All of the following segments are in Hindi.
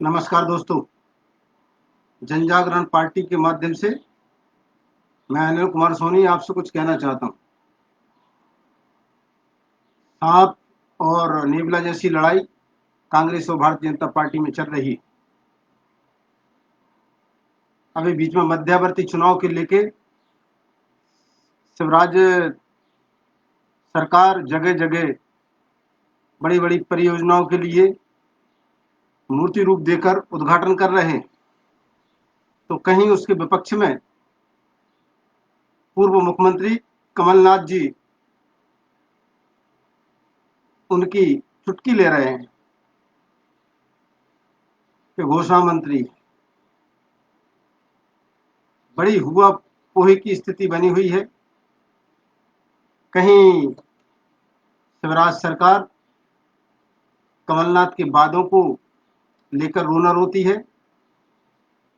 नमस्कार दोस्तों। जन जागरण पार्टी के माध्यम से मैं अनिल कुमार सोनी आपसे कुछ कहना चाहता हूँ। सांप और नेबुला जैसी लड़ाई कांग्रेस और भारतीय जनता पार्टी में चल रही है। अभी बीच में मध्यावर्ती चुनाव के लेके शिवराज सरकार जगह जगह बड़ी बड़ी परियोजनाओं के लिए मूर्ति रूप देकर उद्घाटन कर रहे हैं, तो कहीं उसके विपक्ष में पूर्व मुख्यमंत्री कमलनाथ जी उनकी चुटकी ले रहे हैं कि घोषणा मंत्री। बड़ी हुआ पोहे की स्थिति बनी हुई है। कहीं शिवराज सरकार कमलनाथ के वादों को लेकर रोना रोती है,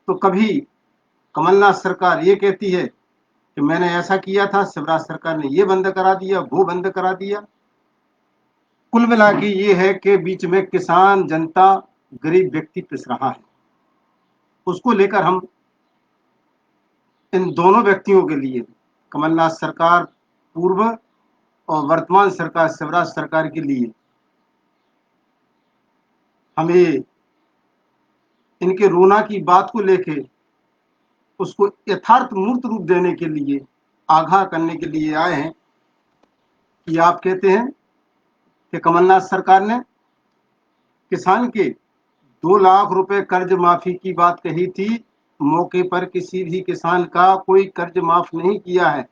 तो कभी कमलनाथ सरकार ये कहती है कि मैंने ऐसा किया था, शिवराज सरकार ने ये बंद करा दिया, वो बंद करा दिया। कुल मिला के ये है कि बीच में किसान, जनता, गरीब व्यक्ति पिस रहा है। उसको लेकर हम इन दोनों व्यक्तियों के लिए, कमलनाथ सरकार पूर्व और वर्तमान सरकार शिवराज सरकार के लिए, हमें इनके रोना की बात को लेके उसको यथार्थ मूर्त रूप देने के लिए, आगाह करने के लिए आए हैं कि आप कहते हैं कि कमलनाथ सरकार ने किसान के 2 लाख रुपए कर्ज माफी की बात कही थी। मौके पर किसी भी किसान का कोई कर्ज माफ नहीं किया है।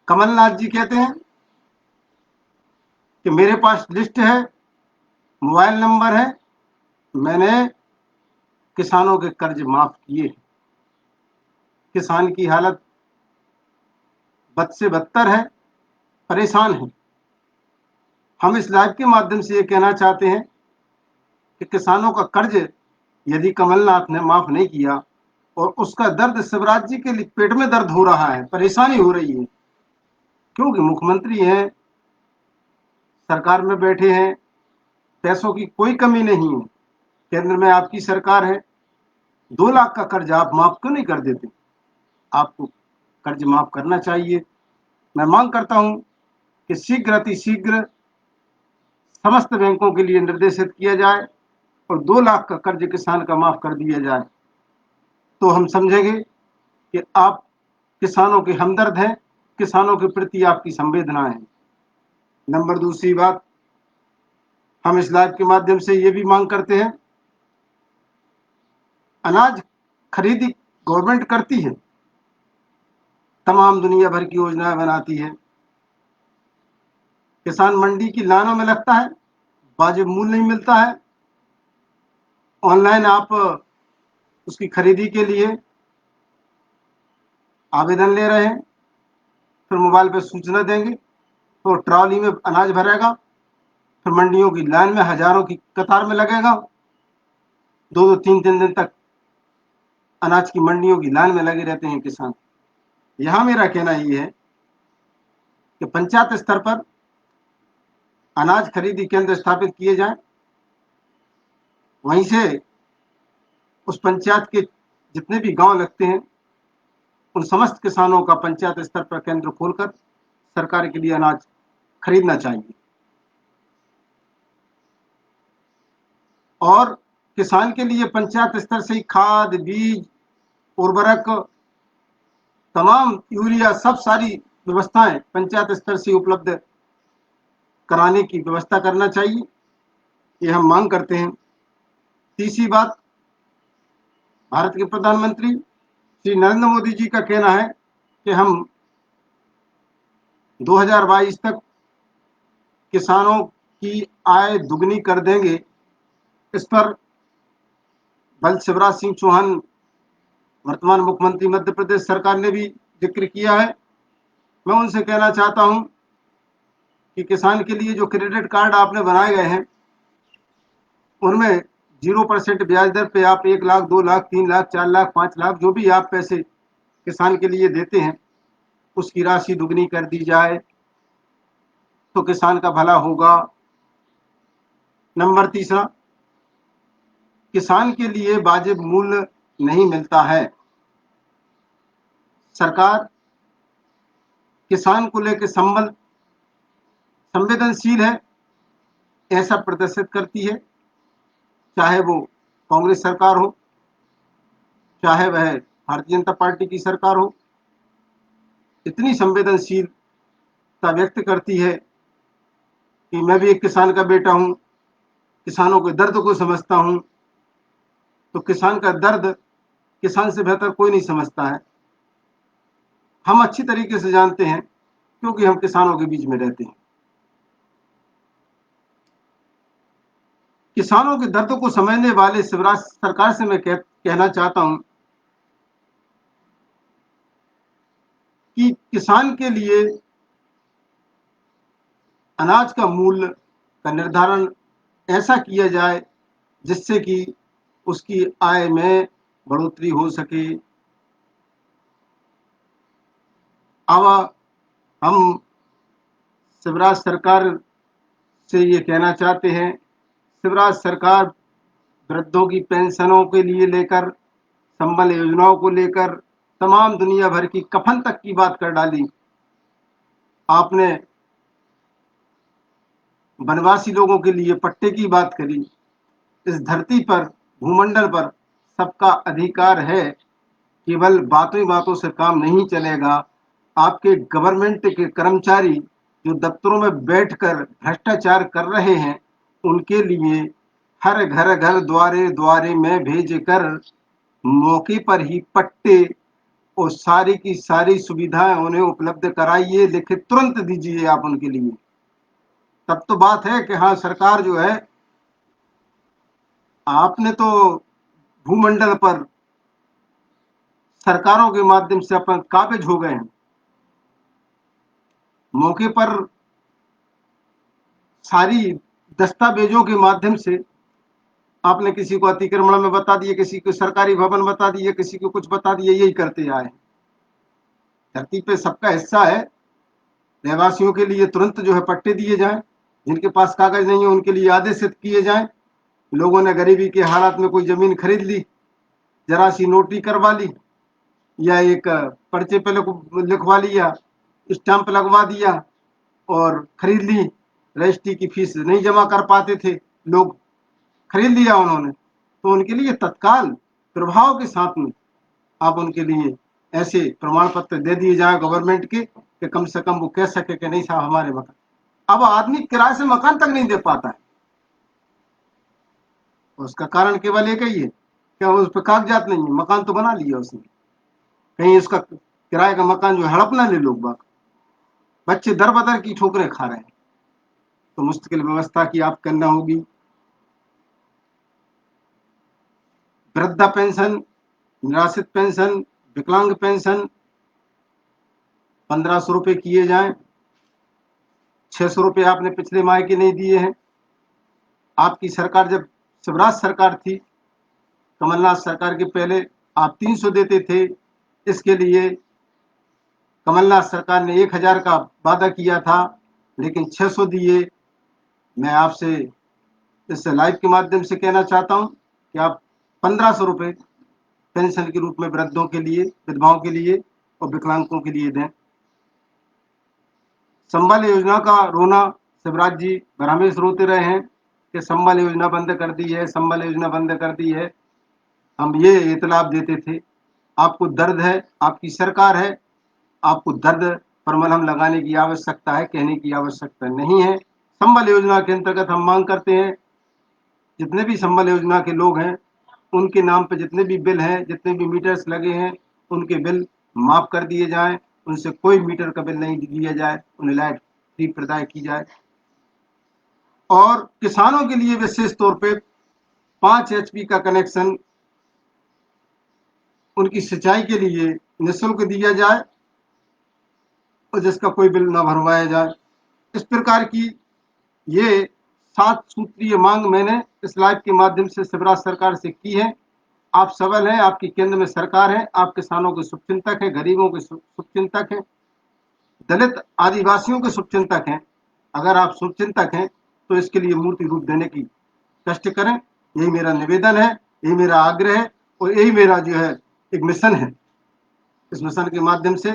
कमलनाथ जी कहते हैं कि मेरे पास लिस्ट है, मोबाइल नंबर है, मैंने किसानों के कर्ज माफ किए। किसान की हालत बद से बदतर है, परेशान है। हम इस लाइव के माध्यम से ये कहना चाहते हैं कि किसानों का कर्ज यदि कमलनाथ ने माफ नहीं किया और उसका दर्द शिवराज जी के लिए पेट में दर्द हो रहा है, परेशानी हो रही है, क्योंकि मुख्यमंत्री हैं, सरकार में बैठे हैं, पैसों की कोई कमी नहीं है, केंद्र में आपकी सरकार है। 2 लाख का कर्ज आप माफ क्यों नहीं कर देते? आपको कर्ज माफ करना चाहिए। मैं मांग करता हूं कि शीघ्र अतिशीघ्र समस्त बैंकों के लिए निर्देशित किया जाए और 2 लाख का कर्ज किसान का माफ कर दिया जाए, तो हम समझेंगे कि आप किसानों के हमदर्द हैं, किसानों के प्रति आपकी संवेदना है। नंबर दूसरी बात, हम इस लाइव के माध्यम से ये भी मांग करते हैं, अनाज खरीदी गवर्नमेंट करती है, तमाम दुनिया भर की योजनाएं बनाती है, किसान मंडी की लाइनों में लगता है, वाजिब मूल्य नहीं मिलता है। ऑनलाइन आप उसकी खरीदी के लिए आवेदन ले रहे हैं, फिर मोबाइल पर सूचना देंगे तो ट्रॉली में अनाज भरेगा, फिर मंडियों की लाइन में हजारों की कतार में लगेगा, 2-2 3-3 दिन तक अनाज की मंडियों की लाइन में लगे रहते हैं किसान। यहां मेरा कहना ये है कि पंचायत स्तर पर अनाज खरीदी केंद्र स्थापित किए जाएं, वहीं से उस पंचायत के जितने भी गांव लगते हैं उन समस्त किसानों का पंचायत स्तर पर केंद्र खोलकर सरकार के लिए अनाज खरीदना चाहिए। और किसान के लिए पंचायत स्तर से ही खाद, बीज, उर्वरक, तमाम यूरिया, सब सारी व्यवस्थाएं पंचायत स्तर से उपलब्ध कराने की व्यवस्था करना चाहिए, ये हम मांग करते हैं। तीसरी बात, भारत के प्रधानमंत्री श्री नरेंद्र मोदी जी का कहना है कि हम 2022 तक किसानों की आय दुगनी कर देंगे। इस पर बल शिवराज सिंह चौहान, वर्तमान मुख्यमंत्री मध्य प्रदेश सरकार ने भी जिक्र किया है। मैं उनसे कहना चाहता हूं कि किसान के लिए जो क्रेडिट कार्ड आपने बनाए गए हैं, उनमें 0% ब्याज दर पे आप 1 लाख, 2 लाख, 3 लाख, 4 लाख, 5 लाख, जो भी आप पैसे किसान के लिए देते हैं, उसकी राशि दुगनी कर दी जाए तो किसान का भला होगा। नंबर तीसरा, किसान के लिए वाजिब मूल्य नहीं मिलता है। सरकार किसान को लेकर संवेदनशील है ऐसा प्रदर्शित करती है, चाहे वो कांग्रेस सरकार हो, चाहे वह भारतीय जनता पार्टी की सरकार हो। इतनी संवेदनशीलता व्यक्त करती है कि मैं भी एक किसान का बेटा हूं, किसानों के दर्द को समझता हूं। तो किसान का दर्द किसान से बेहतर कोई नहीं समझता है। हम अच्छी तरीके से जानते हैं क्योंकि हम किसानों के बीच में रहते हैं। किसानों के दर्द को समझने वाले शिवराज सरकार से मैं कहना चाहता हूं कि किसान के लिए अनाज का मूल्य का निर्धारण ऐसा किया जाए जिससे कि उसकी आय में बढ़ोतरी हो सके। अब हम शिवराज सरकार से ये कहना चाहते हैं, शिवराज सरकार वृद्धों की पेंशनों के लिए लेकर, संबल योजनाओं को लेकर तमाम दुनिया भर की कफन तक की बात कर डाली। आपने वनवासी लोगों के लिए पट्टे की बात करी। इस धरती पर, भूमंडल पर सबका अधिकार है। केवल बातों ही बातों से काम नहीं चलेगा। आपके गवर्नमेंट के कर्मचारी जो दफ्तरों में बैठकर भ्रष्टाचार कर रहे हैं, उनके लिए हर घर घर द्वारे द्वारे में भेजकर मौके पर ही पट्टे और सारी की सारी सुविधाएं उन्हें उपलब्ध कराइए, लिखित तुरंत दीजिए आप उनके लिए। तब तो बात है कि हाँ, सरकार जो है, आपने तो भूमंडल पर सरकारों के माध्यम से अपन काबिज हो गए हैं। मौके पर सारी दस्तावेजों के माध्यम से आपने किसी को अतिक्रमण में बता दिए, किसी को सरकारी भवन बता दिए, किसी को कुछ बता दिए, यही करते आए। धरती पे सबका हिस्सा है। रहवासियों के लिए तुरंत जो है पट्टे दिए जाएं, जिनके पास कागज नहीं है उनके लिए आदेशित किए जाएं। लोगों ने गरीबी के हालात में कोई जमीन खरीद ली, जरा सी नोटरी करवा ली, या एक पर्चे पे लिखवा लिया, स्टाम्प लगवा दिया और खरीद ली। रजिस्ट्री की फीस नहीं जमा कर पाते थे लोग, खरीद लिया उन्होंने। तो उनके लिए तत्काल प्रभाव के साथ में आप उनके लिए ऐसे प्रमाण पत्र दे दिए जाए गवर्नमेंट के, कि कम से कम वो कह सके कि नहीं साहब हमारे मकान। अब आदमी किराए से मकान तक नहीं दे पाता है। उसका कारण केवल एक ही है कि उस पर कागजात नहीं है। मकान तो बना लिया उसने, कहीं उसका किराए का मकान जो हड़प ना ले लोग बाग। बच्चे दर बदर की ठोकरें खा रहे हैं। तो मुश्किल व्यवस्था की आप करना होगी। वृद्धा पेंशन, निराश्रित पेंशन, विकलांग पेंशन 1500 रुपए किए जाएं। 600 रुपए आपने पिछले माह के नहीं दिए हैं। आपकी सरकार जब शिवराज सरकार थी, कमलनाथ सरकार के पहले, आप 300 देते थे। इसके लिए कमलनाथ सरकार ने 1000 का वादा किया था, लेकिन 600 दिए। मैं आपसे इस लाइव के माध्यम से कहना चाहता हूं कि आप 1500 रुपए पेंशन के रूप में वृद्धों के लिए, विधवाओं के लिए और विकलांगों के लिए दें। संबल योजना का रोना शिवराज जी हमेशा रोते रहे हैं कि संबल योजना बंद कर दी है, संबल योजना बंद कर दी है। हम ये इतलाब देते थे, आपको दर्द है, आपकी सरकार है, आपको दर्द पर मलहम लगाने की आवश्यकता है, कहने की आवश्यकता नहीं है। संबल योजना के अंतर्गत हम मांग करते हैं, जितने भी संबल योजना के लोग हैं, उनके नाम पे जितने भी बिल हैं, जितने भी मीटर्स लगे हैं, उनके बिल माफ कर दिए जाएं। उनसे कोई मीटर का बिल नहीं लिया जाए, उन्हें लाइट फ्री प्रदान की जाए। और किसानों के लिए विशेष तौर पे 5 HP का कनेक्शन उनकी सिंचाई के लिए निःशुल्क दिया जाए और जिसका कोई बिल ना भरवाया जाए। इस प्रकार की ये 7 सूत्रीय मांग मैंने इस लाइव के माध्यम से शिवराज सरकार से की है। आप सबल हैं, आपकी केंद्र में सरकार है, आप किसानों के शुभचिंतक हैं, गरीबों के शुभचिंतक हैं, दलित आदिवासियों के शुभचिंतक हैं। अगर आप शुभचिंतक हैं तो इसके लिए मूर्ति रूप देने की कष्ट करें। यही मेरा निवेदन है, यही मेरा आग्रह है और यही मेरा जो है एक मिशन है। इस मिशन के माध्यम से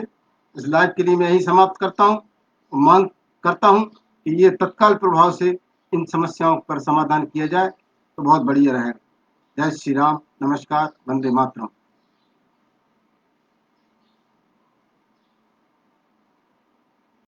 इस लाइव के लिए मैं यही समाप्त करता हूँ। मांग करता हूँ कि ये तत्काल प्रभाव से इन समस्याओं पर समाधान किया जाए तो बहुत बढ़िया रहेगा। जय श्री राम, नमस्कार, वंदे मातरम।